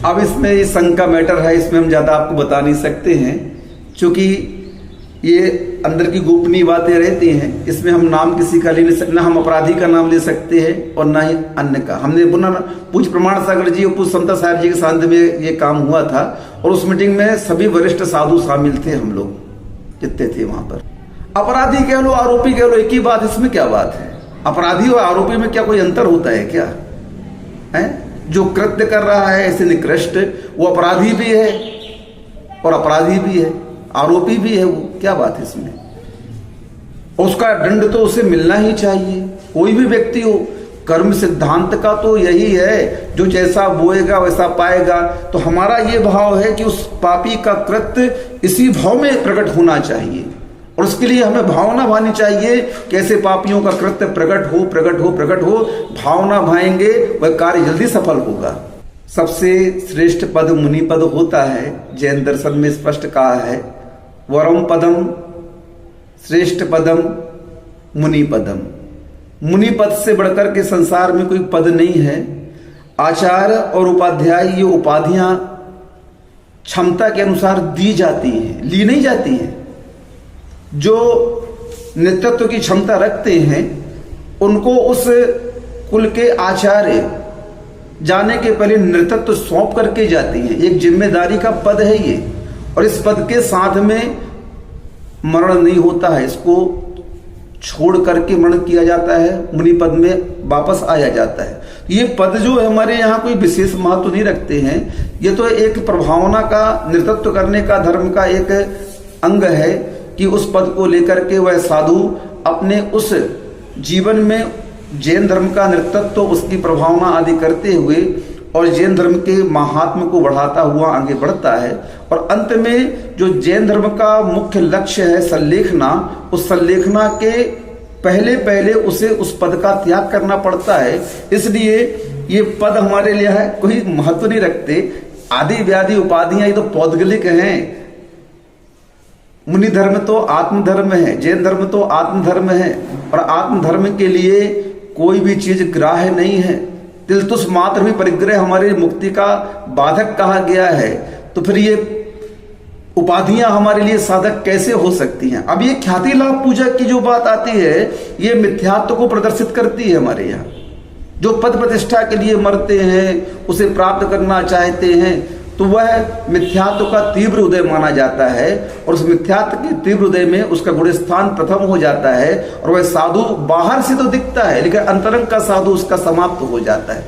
अब इसमें ये संघ का मैटर है, इसमें हम ज़्यादा आपको बता नहीं सकते हैं, क्योंकि ये अंदर की गोपनीय बातें रहती हैं। इसमें हम नाम किसी का ले नहीं सकते, ना हम अपराधी का नाम ले सकते हैं और ना ही अन्य का। हमने पुनः पूज्य प्रमाण सागर जी और पूज्य समता साहब जी के साथ में ये काम हुआ था, और उस मीटिंग में सभी वरिष्ठ साधु शामिल थे, हम लोग जितने थे वहां पर। अपराधी कह लो, आरोपी कह लो, एक ही बात, इसमें क्या बात है? अपराधी और आरोपी में क्या कोई अंतर होता है क्या? है जो कृत्य कर रहा है ऐसे निकृष्ट, वो अपराधी भी है और अपराधी भी है, आरोपी भी है, वो क्या बात है इसमें? उसका दंड तो उसे मिलना ही चाहिए, कोई भी व्यक्ति हो। कर्म सिद्धांत का तो यही है, जो जैसा बोएगा वैसा पाएगा। तो हमारा ये भाव है कि उस पापी का कृत्य इसी भाव में प्रकट होना चाहिए, और उसके लिए हमें भावना भानी चाहिए कि ऐसे पापियों का कृत्य प्रकट हो, प्रकट हो, प्रकट हो। भावना भाएंगे वह कार्य जल्दी सफल होगा। सबसे श्रेष्ठ पद मुनि पद होता है, जैन दर्शन में स्पष्ट कहा है, वरम पदम श्रेष्ठ पदम मुनि पदम। मुनि पद से बढ़कर के संसार में कोई पद नहीं है। आचार्य और उपाध्याय ये उपाधियां क्षमता के अनुसार दी जाती हैं, ली नहीं जाती हैं। जो नेतृत्व की क्षमता रखते हैं उनको उस कुल के आचार्य जाने के पहले नेतृत्व सौंप करके जाती हैं। एक जिम्मेदारी का पद है ये, और इस पद के साथ में मरण नहीं होता है, इसको छोड़ करके मरण किया जाता है, मुनि पद में वापस आया जाता है। ये पद जो है हमारे यहाँ कोई विशेष महत्व नहीं रखते हैं, ये तो एक प्रभावना का, नेतृत्व करने का धर्म का एक अंग है कि उस पद को लेकर के वह साधु अपने उस जीवन में जैन धर्म का नेतृत्व, उसकी प्रभावना आदि करते हुए और जैन धर्म के महात्म को बढ़ाता हुआ आगे बढ़ता है। और अंत में जो जैन धर्म का मुख्य लक्ष्य है संलेखना, उस संलेखना के पहले पहले उसे उस पद का त्याग करना पड़ता है। इसलिए ये पद हमारे लिए है कोई महत्व नहीं रखते। आदि व्याधि उपाधियां ये तो पौद्गलिक हैं। मुनि धर्म तो आत्मधर्म है, जैन धर्म तो आत्मधर्म है, और आत्मधर्म के लिए कोई भी चीज ग्राह्य नहीं है। तिलतुष मात्र भी परिग्रह हमारी मुक्ति का बाधक कहा गया है, तो फिर ये उपाधियां हमारे लिए साधक कैसे हो सकती हैं? अब ये ख्याति लाभ पूजा की जो बात आती है, ये मिथ्यात्व को प्रदर्शित करती है। हमारे यहाँ जो पद प्रतिष्ठा के लिए मरते हैं, उसे प्राप्त करना चाहते हैं, तो वह मिथ्यात्व का तीव्र उदय माना जाता है, और उस मिथ्यात्व के तीव्र उदय में उसका गुण स्थान प्रथम हो जाता है, और वह साधु बाहर से तो दिखता है लेकिन अंतरंग का साधु उसका समाप्त हो जाता है।